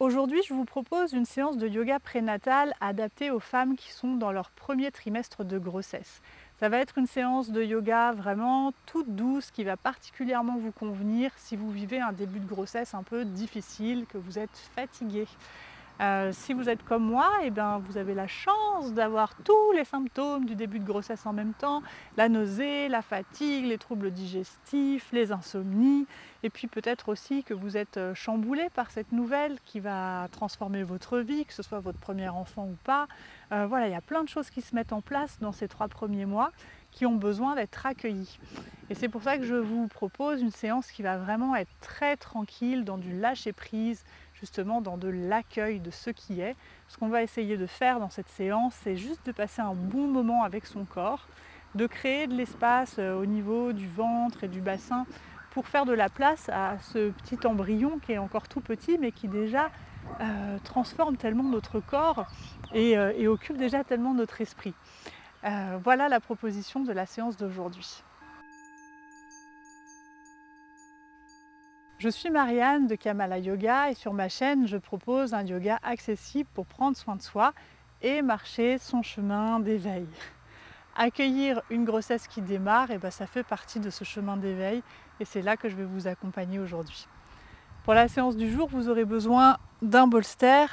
Aujourd'hui, je vous propose une séance de yoga prénatal adaptée aux femmes qui sont dans leur premier trimestre de grossesse. Ça va être une séance de yoga vraiment toute douce qui va particulièrement vous convenir si vous vivez un début de grossesse un peu difficile, que vous êtes fatigué. Si vous êtes comme moi, vous avez la chance d'avoir tous les symptômes du début de grossesse en même temps, la nausée, la fatigue, les troubles digestifs, les insomnies, et puis peut-être aussi que vous êtes chamboulé par cette nouvelle qui va transformer votre vie, que ce soit votre premier enfant ou pas. Voilà, il y a plein de choses qui se mettent en place dans ces 3 premiers mois qui ont besoin d'être accueillies. Et c'est pour ça que je vous propose une séance qui va vraiment être très tranquille, dans du lâcher-prise, justement dans de l'accueil de ce qui est. Ce qu'on va essayer de faire dans cette séance, c'est juste de passer un bon moment avec son corps, de créer de l'espace au niveau du ventre et du bassin pour faire de la place à ce petit embryon qui est encore tout petit mais qui déjà transforme tellement notre corps et occupe déjà tellement notre esprit. Voilà la proposition de la séance d'aujourd'hui. Je suis Marianne de Kamala Yoga et sur ma chaîne, je propose un yoga accessible pour prendre soin de soi et marcher son chemin d'éveil. Accueillir une grossesse qui démarre, ça fait partie de ce chemin d'éveil et c'est là que je vais vous accompagner aujourd'hui. Pour la séance du jour, vous aurez besoin d'un bolster,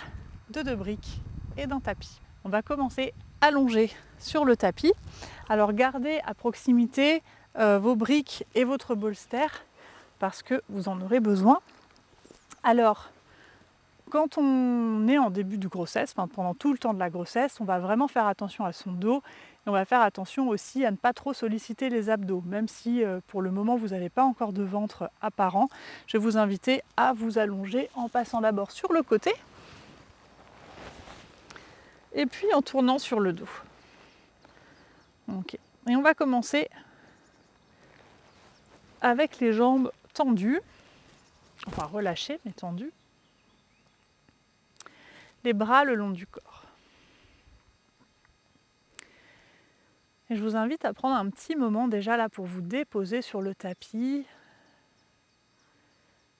de 2 briques et d'un tapis. On va commencer allongé sur le tapis. Alors gardez à proximité vos briques et votre bolster parce que vous en aurez besoin. Alors, quand on est en début de grossesse, pendant tout le temps de la grossesse, on va vraiment faire attention à son dos et on va faire attention aussi à ne pas trop solliciter les abdos. Même si pour le moment vous n'avez pas encore de ventre apparent, je vais vous inviter à vous allonger en passant d'abord sur le côté et puis en tournant sur le dos. Okay. Et on va commencer avec les jambes tendues, enfin relâchées mais tendues. Les bras le long du corps. Et je vous invite à prendre un petit moment déjà là pour vous déposer sur le tapis,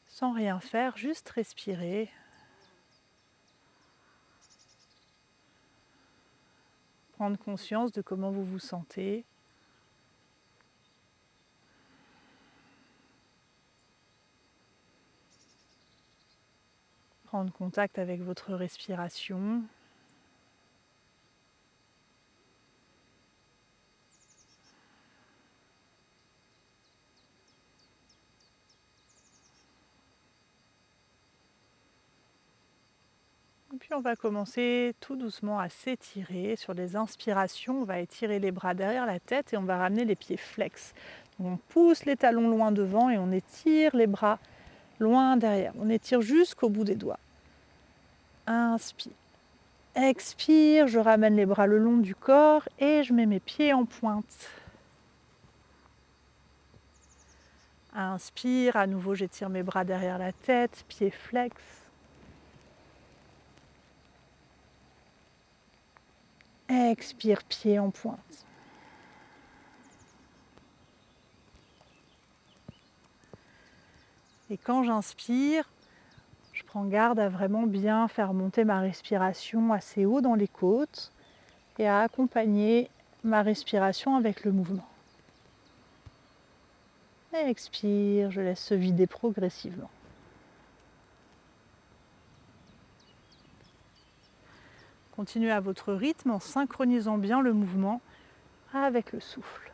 sans rien faire, juste respirer. Prendre conscience de comment vous vous sentez. Prendre contact avec votre respiration. Et puis on va commencer tout doucement à s'étirer. Sur les inspirations, on va étirer les bras derrière la tête et on va ramener les pieds flex. Donc on pousse les talons loin devant et on étire les bras loin derrière. On étire jusqu'au bout des doigts. Inspire. Expire, je ramène les bras le long du corps et je mets mes pieds en pointe. Inspire, à nouveau j'étire mes bras derrière la tête, pieds flex. Expire, pieds en pointe. Et quand j'inspire, je prends garde à vraiment bien faire monter ma respiration assez haut dans les côtes et à accompagner ma respiration avec le mouvement. Et expire, je laisse se vider progressivement. Continuez à votre rythme en synchronisant bien le mouvement avec le souffle.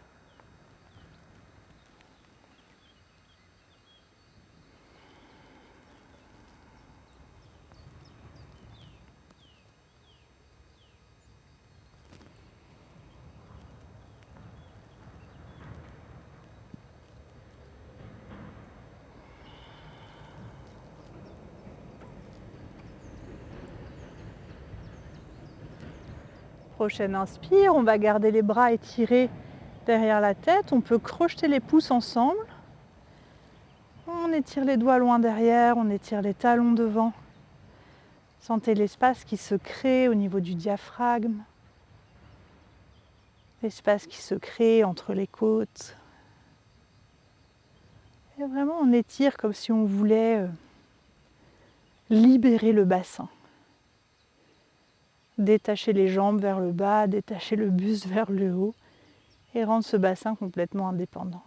Prochaine inspire, on va garder les bras étirés derrière la tête. On peut crocheter les pouces ensemble. On étire les doigts loin derrière, on étire les talons devant. Sentez l'espace qui se crée au niveau du diaphragme. L'espace qui se crée entre les côtes. Et vraiment, on étire comme si on voulait libérer le bassin. Détacher les jambes vers le bas, détacher le buste vers le haut et rendre ce bassin complètement indépendant.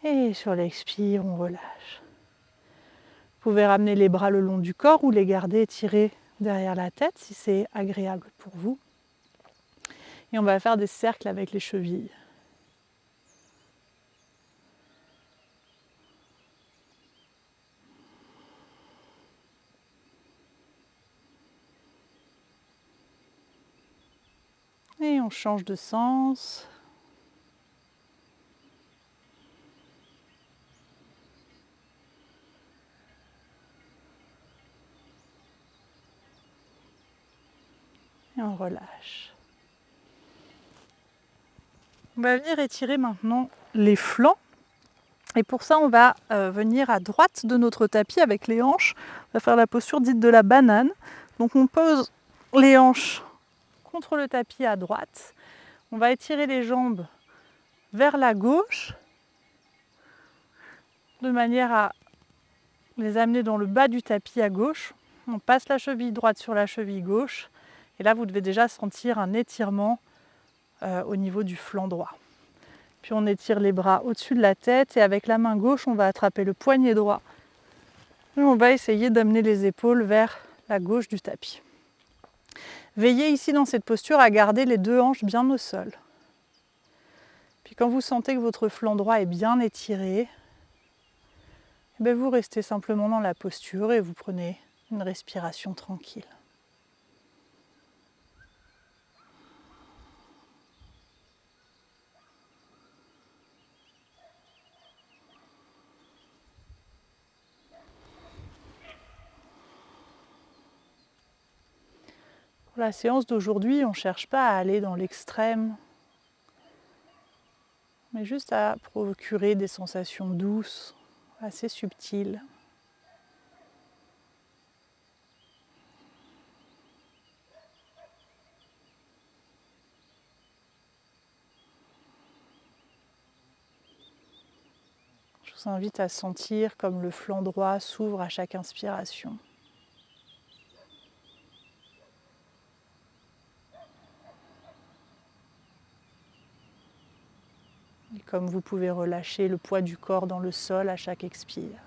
Et sur l'expire, on relâche. Vous pouvez ramener les bras le long du corps ou les garder étirés derrière la tête si c'est agréable pour vous. Et on va faire des cercles avec les chevilles. Et on change de sens. Et on relâche. On va venir étirer maintenant les flancs. Et pour ça, on va venir à droite de notre tapis avec les hanches. On va faire la posture dite de la banane. Donc on pose les hanches contre le tapis à droite. On va étirer les jambes vers la gauche de manière à les amener dans le bas du tapis à gauche. On passe la cheville droite sur la cheville gauche. Et là, vous devez déjà sentir un étirement au niveau du flanc droit. Puis on étire les bras au-dessus de la tête et avec la main gauche, on va attraper le poignet droit. Et on va essayer d'amener les épaules vers la gauche du tapis. Veillez ici dans cette posture à garder les deux hanches bien au sol. Puis quand vous sentez que votre flanc droit est bien étiré, vous restez simplement dans la posture et vous prenez une respiration tranquille. Pour la séance d'aujourd'hui, on ne cherche pas à aller dans l'extrême, mais juste à procurer des sensations douces, assez subtiles. Je vous invite à sentir comme le flanc droit s'ouvre à chaque inspiration. Et comme vous pouvez relâcher le poids du corps dans le sol à chaque expire.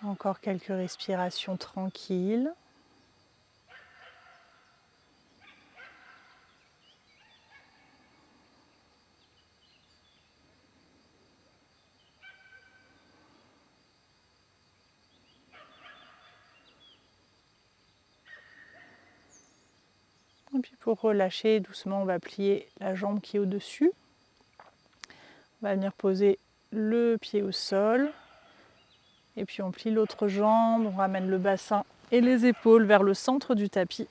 Encore quelques respirations tranquilles. Et puis pour relâcher doucement, on va plier la jambe qui est au-dessus. On va venir poser le pied au sol. Et puis on plie l'autre jambe, on ramène le bassin et les épaules vers le centre du tapis.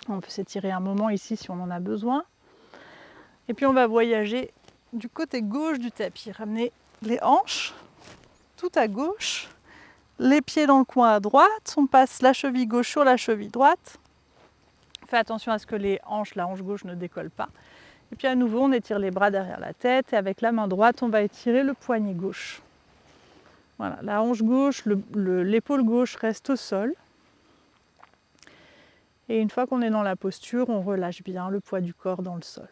On peut s'étirer un moment ici si on en a besoin. Et puis on va voyager du côté gauche du tapis. Ramener les hanches tout à gauche, les pieds dans le coin à droite. On passe la cheville gauche sur la cheville droite. Faites attention à ce que la hanche gauche ne décolle pas. Et puis à nouveau, on étire les bras derrière la tête et avec la main droite, on va étirer le poignet gauche. Voilà, la hanche gauche, l'épaule gauche reste au sol. Et une fois qu'on est dans la posture, on relâche bien le poids du corps dans le sol.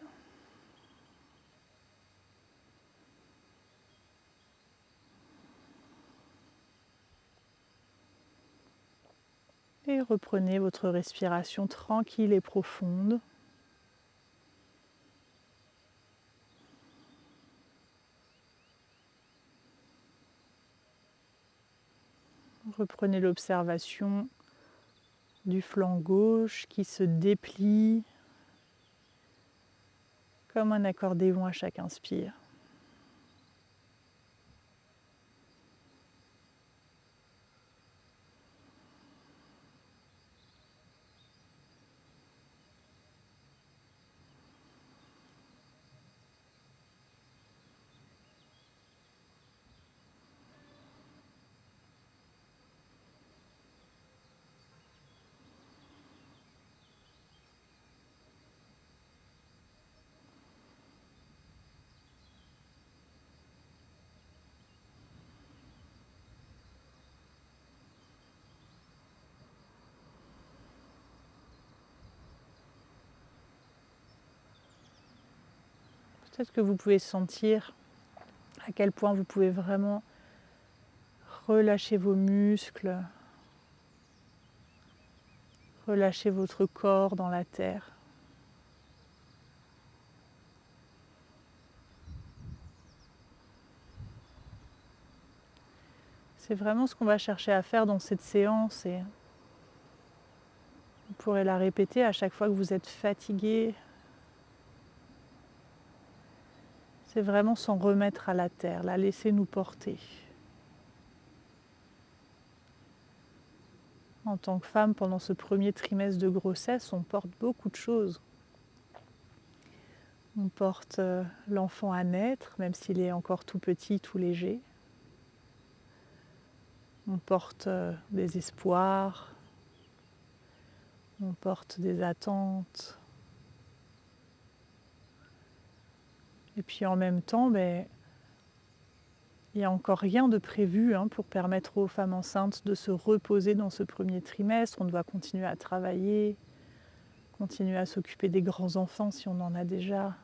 Et reprenez votre respiration tranquille et profonde. Reprenez l'observation du flanc gauche qui se déplie comme un accordéon à chaque inspire. Peut-être que vous pouvez sentir à quel point vous pouvez vraiment relâcher vos muscles, relâcher votre corps dans la terre. C'est vraiment ce qu'on va chercher à faire dans cette séance et vous pourrez la répéter à chaque fois que vous êtes fatigué. C'est vraiment s'en remettre à la terre, la laisser nous porter. En tant que femme, pendant ce premier trimestre de grossesse, on porte beaucoup de choses. On porte l'enfant à naître, même s'il est encore tout petit, tout léger. On porte des espoirs, on porte des attentes. Et puis en même temps, il n'y a encore rien de prévu pour permettre aux femmes enceintes de se reposer dans ce premier trimestre. On doit continuer à travailler, continuer à s'occuper des grands-enfants si on en a déjà.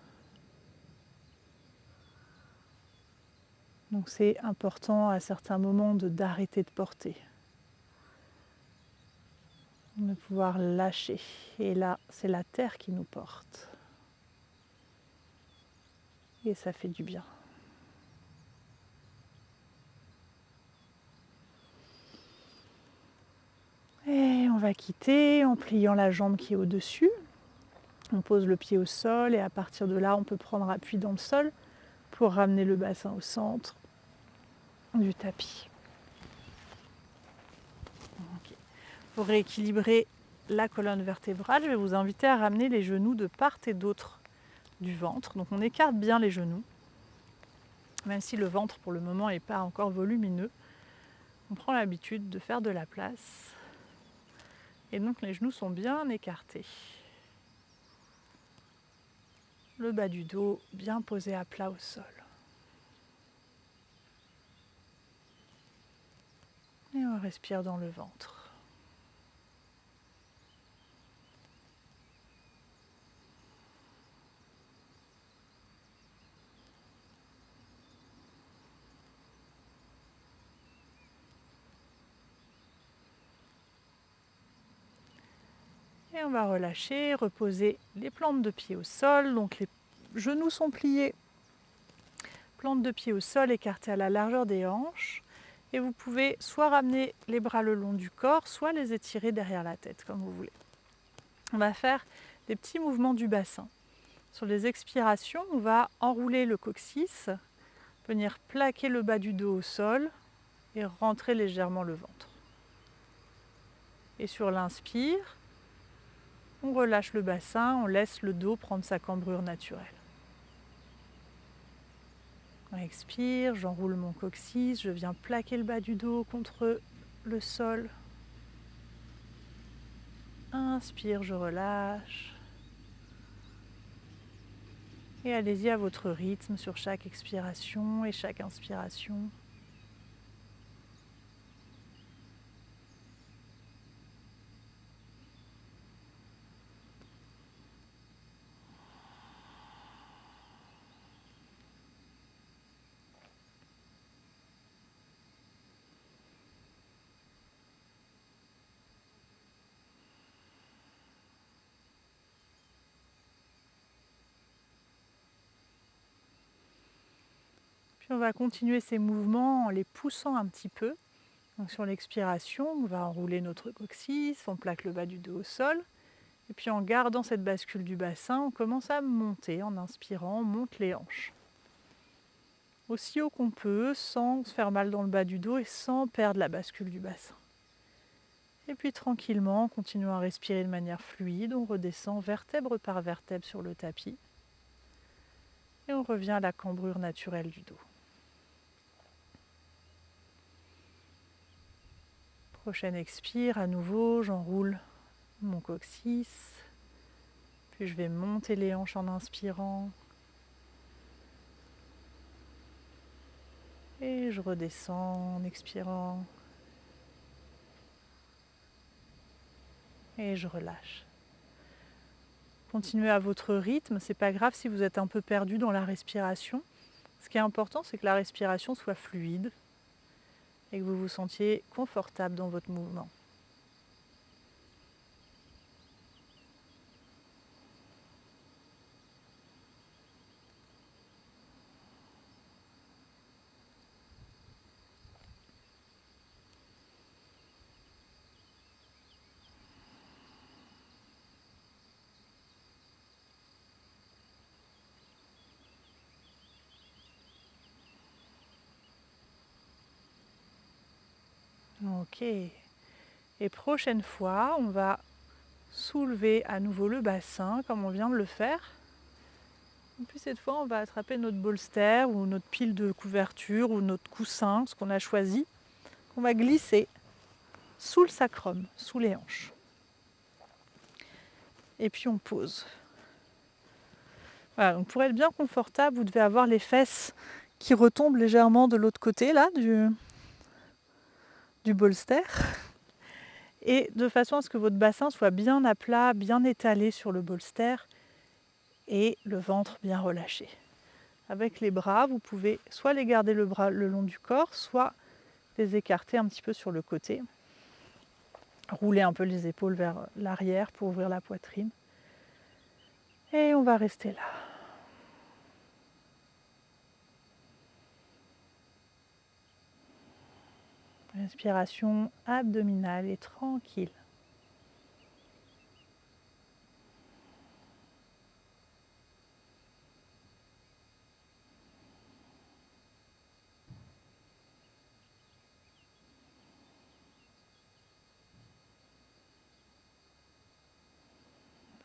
Donc c'est important à certains moments d'arrêter de porter, de pouvoir lâcher. Et là, c'est la terre qui nous porte. Et ça fait du bien. Et on va quitter en pliant la jambe qui est au-dessus. On pose le pied au sol et à partir de là, on peut prendre appui dans le sol pour ramener le bassin au centre du tapis. Okay. Pour rééquilibrer la colonne vertébrale, je vais vous inviter à ramener les genoux de part et d'autre du ventre. Donc on écarte bien les genoux, même si le ventre pour le moment n'est pas encore volumineux. On prend l'habitude de faire de la place. Et donc les genoux sont bien écartés. Le bas du dos bien posé à plat au sol. Et on respire dans le ventre. Et on va relâcher, reposer les plantes de pied au sol. Donc les genoux sont pliés. Plantes de pied au sol écartées à la largeur des hanches. Et vous pouvez soit ramener les bras le long du corps, soit les étirer derrière la tête, comme vous voulez. On va faire des petits mouvements du bassin. Sur les expirations, on va enrouler le coccyx, venir plaquer le bas du dos au sol et rentrer légèrement le ventre. Et sur l'inspire, on relâche le bassin, on laisse le dos prendre sa cambrure naturelle. On expire, j'enroule mon coccyx, je viens plaquer le bas du dos contre le sol. Inspire, je relâche. Et allez-y à votre rythme sur chaque expiration et chaque inspiration. Puis on va continuer ces mouvements en les poussant un petit peu. Donc sur l'expiration, on va enrouler notre coccyx, on plaque le bas du dos au sol. Et puis en gardant cette bascule du bassin, on commence à monter en inspirant, on monte les hanches. Aussi haut qu'on peut, sans se faire mal dans le bas du dos et sans perdre la bascule du bassin. Et puis tranquillement, continuons à respirer de manière fluide, on redescend vertèbre par vertèbre sur le tapis. Et on revient à la cambrure naturelle du dos. Prochaine expire, à nouveau, j'enroule mon coccyx. Puis je vais monter les hanches en inspirant. Et je redescends en expirant. Et je relâche. Continuez à votre rythme, c'est pas grave si vous êtes un peu perdu dans la respiration. Ce qui est important, c'est que la respiration soit fluide et que vous vous sentiez confortable dans votre mouvement. Ok. Et prochaine fois, on va soulever à nouveau le bassin comme on vient de le faire. Et puis cette fois, on va attraper notre bolster ou notre pile de couverture ou notre coussin, ce qu'on a choisi. On va glisser sous le sacrum, sous les hanches. Et puis on pose. Voilà, donc pour être bien confortable, vous devez avoir les fesses qui retombent légèrement de l'autre côté là, du bolster. Et de façon à ce que votre bassin soit bien à plat, bien étalé sur le bolster et le ventre bien relâché. Avec les bras, vous pouvez soit les garder le bras le long du corps, soit les écarter un petit peu sur le côté. Rouler un peu les épaules vers l'arrière pour ouvrir la poitrine. Et on va rester là. Respiration abdominale et tranquille.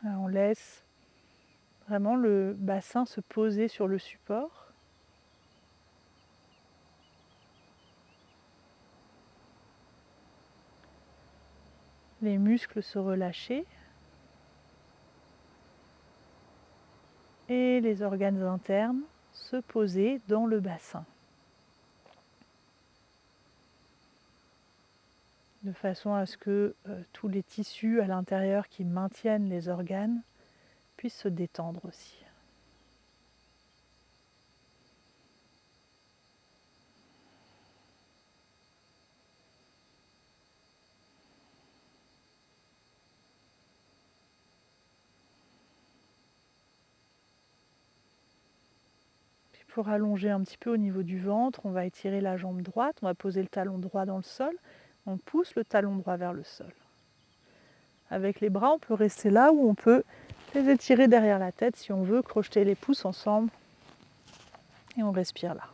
On laisse vraiment le bassin se poser sur le support. Les muscles se relâcher. Et les organes internes se poser dans le bassin. De façon à ce que tous les tissus à l'intérieur qui maintiennent les organes puissent se détendre aussi. Puis pour allonger un petit peu au niveau du ventre, on va étirer la jambe droite, on va poser le talon droit dans le sol, on pousse le talon droit vers le sol. Avec les bras, on peut rester là ou on peut les étirer derrière la tête si on veut, crocheter les pouces ensemble et on respire là.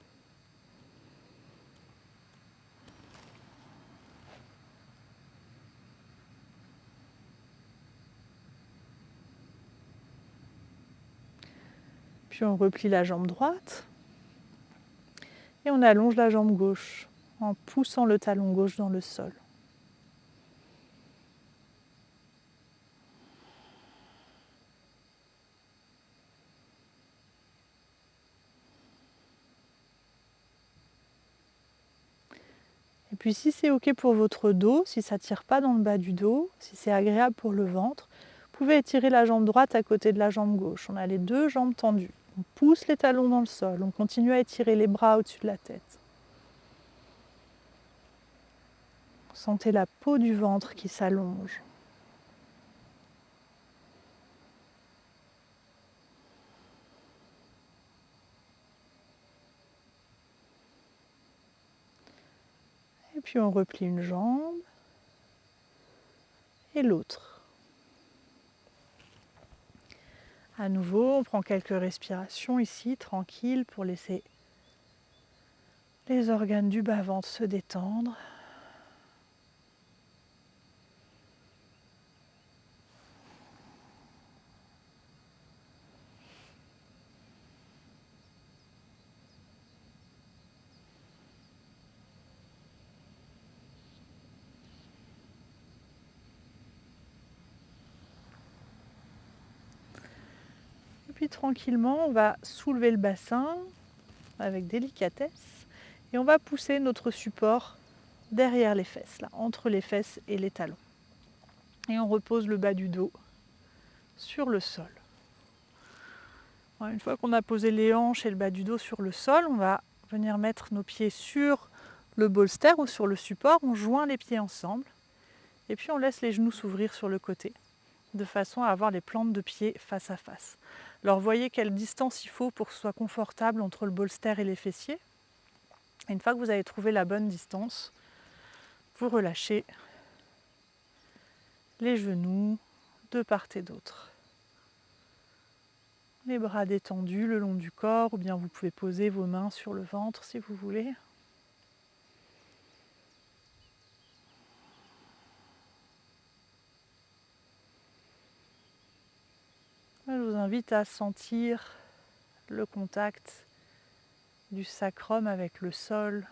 Puis on replie la jambe droite et on allonge la jambe gauche en poussant le talon gauche dans le sol. Et puis si c'est ok pour votre dos, si ça ne tire pas dans le bas du dos, si c'est agréable pour le ventre, vous pouvez étirer la jambe droite à côté de la jambe gauche. On a les deux jambes tendues. On pousse les talons dans le sol. On continue à étirer les bras au-dessus de la tête. Sentez la peau du ventre qui s'allonge. Et puis on replie une jambe et l'autre. À nouveau, on prend quelques respirations ici, tranquille, pour laisser les organes du bas-ventre se détendre. Et puis tranquillement, on va soulever le bassin avec délicatesse et on va pousser notre support derrière les fesses, là, entre les fesses et les talons. Et on repose le bas du dos sur le sol. Une fois qu'on a posé les hanches et le bas du dos sur le sol, on va venir mettre nos pieds sur le bolster ou sur le support. On joint les pieds ensemble et puis on laisse les genoux s'ouvrir sur le côté de façon à avoir les plantes de pied face à face. Alors voyez quelle distance il faut pour que ce soit confortable entre le bolster et les fessiers. Et une fois que vous avez trouvé la bonne distance, vous relâchez les genoux de part et d'autre. Les bras détendus le long du corps, ou bien vous pouvez poser vos mains sur le ventre si vous voulez. Je vous invite à sentir le contact du sacrum avec le sol.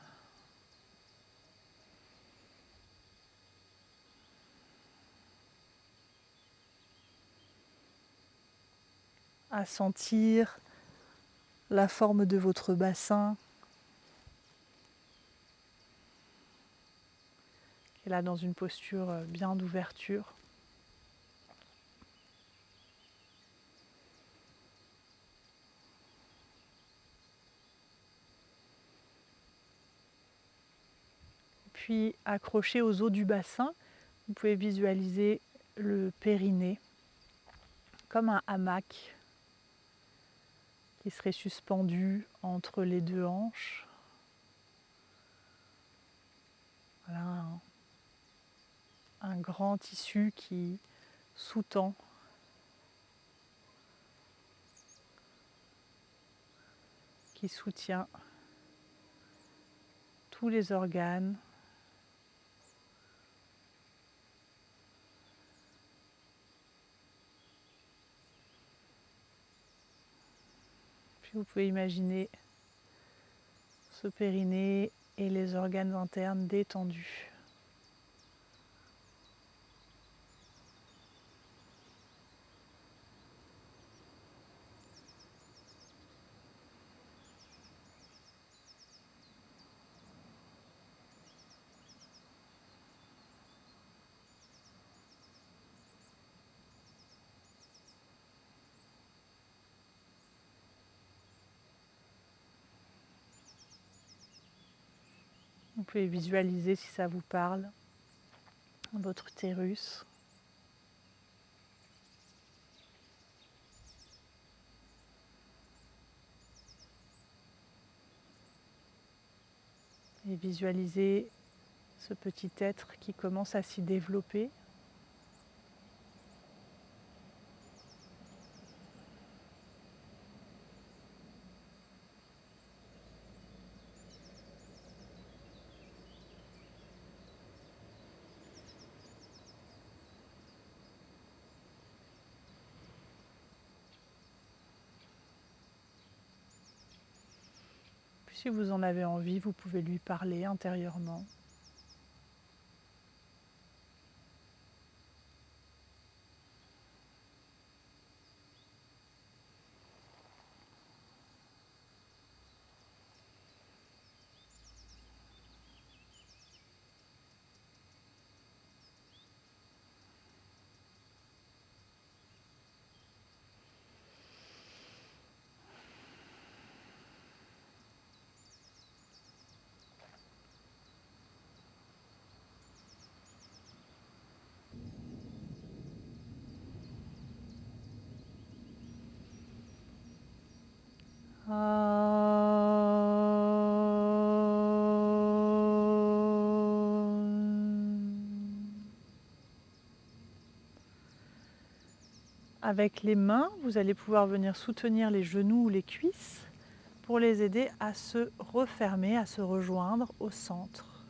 À sentir la forme de votre bassin qui est là dans une posture bien d'ouverture. Puis accroché aux os du bassin, vous pouvez visualiser le périnée comme un hamac qui serait suspendu entre les deux hanches. Voilà un grand tissu qui sous-tend qui soutient tous les organes. Puis vous pouvez imaginer ce périnée et les organes internes détendus. Vous pouvez visualiser, si ça vous parle, votre utérus. Et visualiser ce petit être qui commence à s'y développer. Puis si vous en avez envie, vous pouvez lui parler intérieurement. Avec les mains, vous allez pouvoir venir soutenir les genoux ou les cuisses pour les aider à se refermer, à se rejoindre au centre.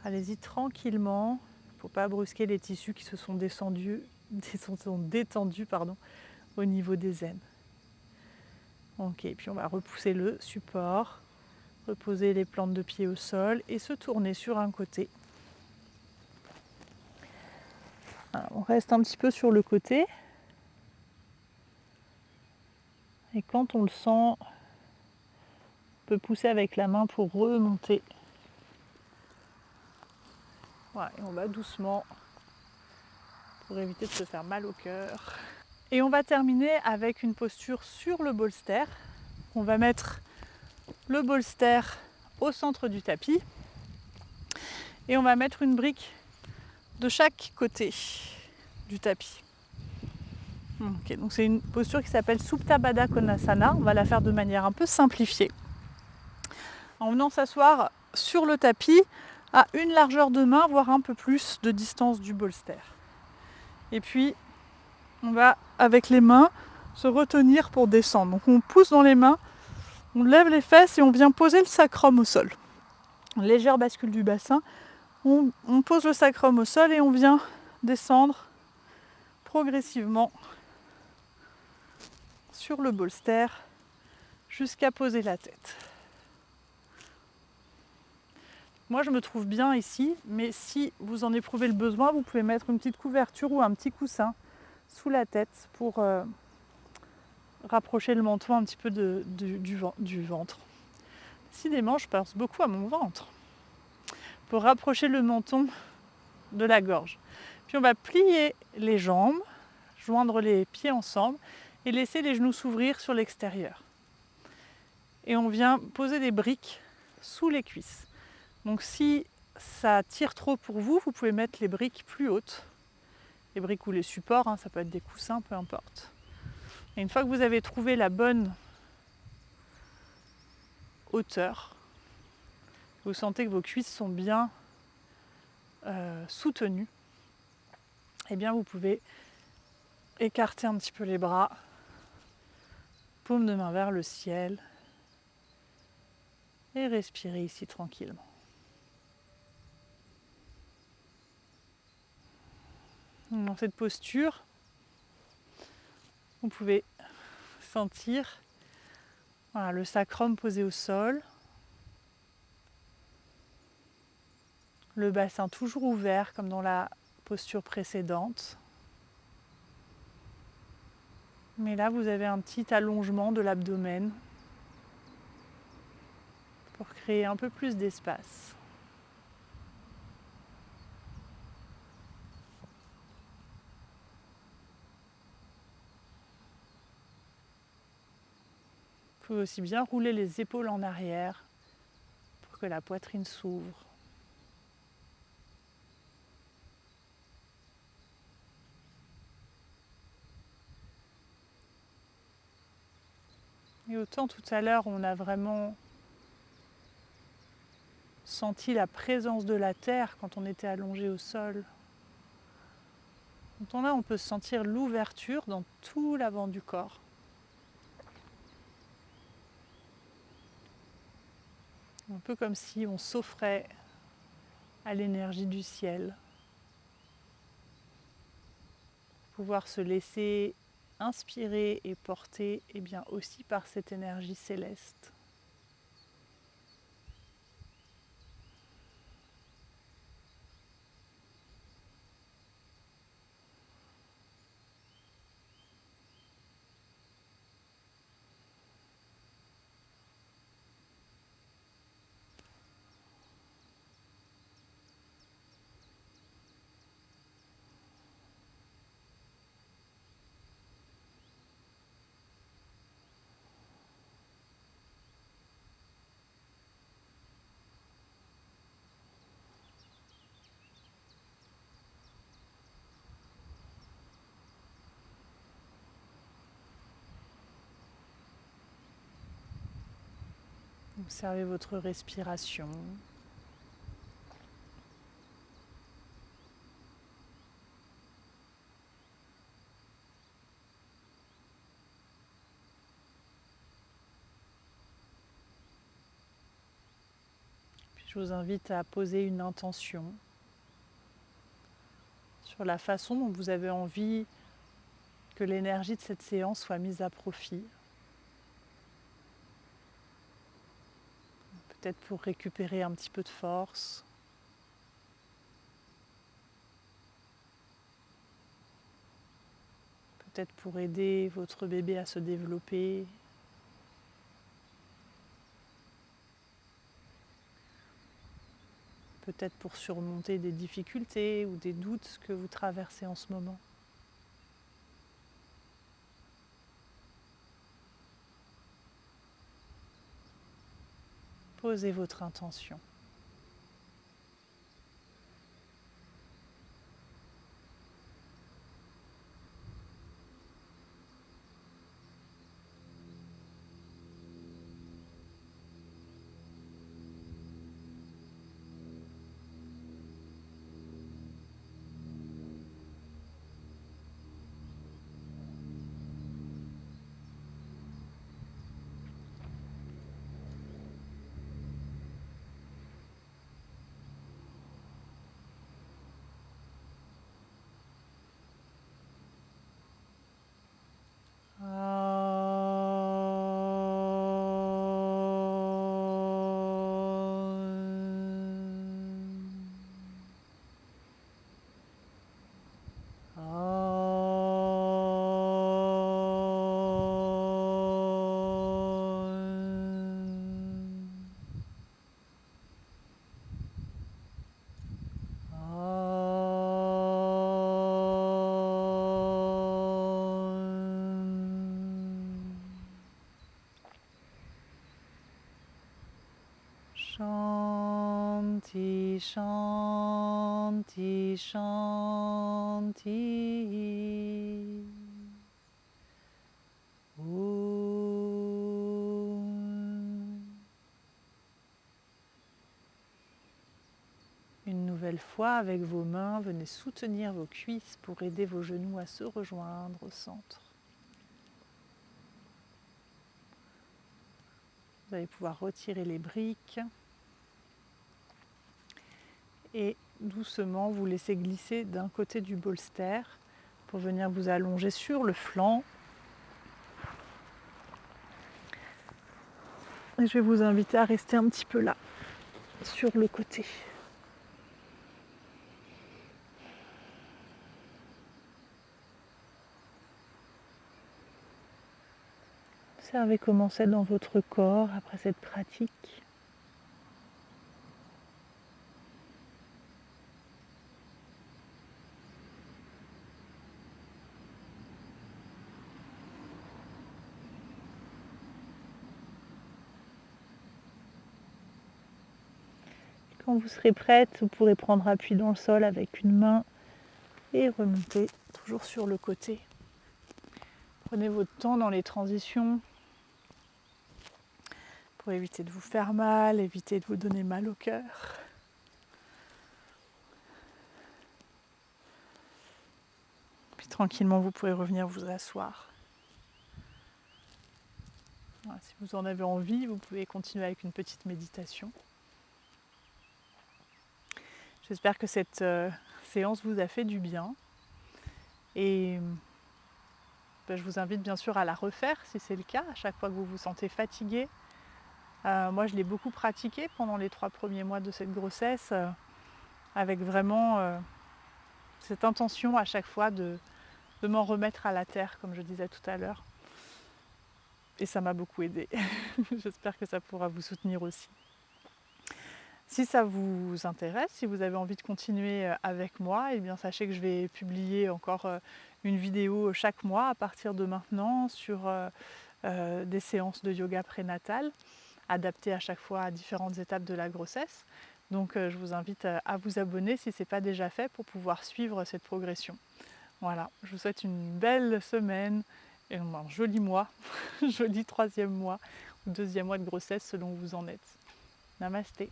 Allez-y tranquillement, il ne faut pas brusquer les tissus qui se sont détendus au niveau des aines. Ok, puis on va repousser le support, reposer les plantes de pied au sol et se tourner sur un côté. Alors, on reste un petit peu sur le côté. Et quand on le sent, on peut pousser avec la main pour remonter. Voilà, et on va doucement pour éviter de se faire mal au cœur. Et on va terminer avec une posture sur le bolster. On va mettre le bolster au centre du tapis et on va mettre une brique de chaque côté du tapis. Ok, donc c'est une posture qui s'appelle Supta Baddha Konasana. On va la faire de manière un peu simplifiée. En venant s'asseoir sur le tapis à une largeur de main, voire un peu plus de distance du bolster. Et puis, on va, avec les mains, se retenir pour descendre. Donc on pousse dans les mains, on lève les fesses et on vient poser le sacrum au sol. Légère bascule du bassin. On pose le sacrum au sol et on vient descendre progressivement sur le bolster jusqu'à poser la tête. Moi, je me trouve bien ici, mais si vous en éprouvez le besoin, vous pouvez mettre une petite couverture ou un petit coussin sous la tête pour rapprocher le menton un petit peu du ventre. Décidément, je pense beaucoup à mon ventre. Pour rapprocher le menton de la gorge. Puis on va plier les jambes, joindre les pieds ensemble et laisser les genoux s'ouvrir sur l'extérieur. Et on vient poser des briques sous les cuisses. Donc si ça tire trop pour vous, vous pouvez mettre les briques plus hautes. Les briques ou les supports, ça peut être des coussins, peu importe. Et une fois que vous avez trouvé la bonne hauteur, vous sentez que vos cuisses sont bien soutenues, et bien vous pouvez écarter un petit peu les bras, paume de main vers le ciel, et respirer ici tranquillement. Dans cette posture, vous pouvez sentir le sacrum posé au sol, le bassin toujours ouvert comme dans la posture précédente. Mais là, vous avez un petit allongement de l'abdomen pour créer un peu plus d'espace. Vous pouvez aussi bien rouler les épaules en arrière pour que la poitrine s'ouvre. Et autant tout à l'heure, on a vraiment senti la présence de la terre quand on était allongé au sol. Autant là, on peut sentir l'ouverture dans tout l'avant du corps. Un peu comme si on s'offrait à l'énergie du ciel. Pouvoir se laisser inspirer et porter aussi par cette énergie céleste. Observez votre respiration. Je vous invite à poser une intention sur la façon dont vous avez envie que l'énergie de cette séance soit mise à profit. Peut-être pour récupérer un petit peu de force. Peut-être pour aider votre bébé à se développer. Peut-être pour surmonter des difficultés ou des doutes que vous traversez en ce moment. Posez votre intention. Shanti, Shanti, Shanti. Om. Une nouvelle fois, avec vos mains, venez soutenir vos cuisses pour aider vos genoux à se rejoindre au centre. Vous allez pouvoir retirer les briques et doucement vous laisser glisser d'un côté du bolster pour venir vous allonger sur le flanc. Et je vais vous inviter à rester un petit peu là, sur le côté. Observez comment c'est dans votre corps après cette pratique. Quand vous serez prête, vous pourrez prendre appui dans le sol avec une main et remonter toujours sur le côté. Prenez votre temps dans les transitions pour éviter de vous faire mal, éviter de vous donner mal au cœur. Puis tranquillement, vous pourrez revenir vous asseoir. Voilà, si vous en avez envie, vous pouvez continuer avec une petite méditation. J'espère que cette séance vous a fait du bien. Et je vous invite bien sûr à la refaire si c'est le cas, à chaque fois que vous vous sentez fatigué. Moi, je l'ai beaucoup pratiqué pendant les 3 premiers mois de cette grossesse, avec vraiment cette intention à chaque fois de m'en remettre à la terre, comme je disais tout à l'heure. Et ça m'a beaucoup aidée. J'espère que ça pourra vous soutenir aussi. Si ça vous intéresse, si vous avez envie de continuer avec moi, eh bien sachez que je vais publier encore une vidéo chaque mois à partir de maintenant sur des séances de yoga prénatal, adaptées à chaque fois à différentes étapes de la grossesse. Donc je vous invite à vous abonner si ce n'est pas déjà fait pour pouvoir suivre cette progression. Voilà, je vous souhaite une belle semaine et un joli mois, joli 3e mois ou 2e mois de grossesse selon où vous en êtes. Namasté.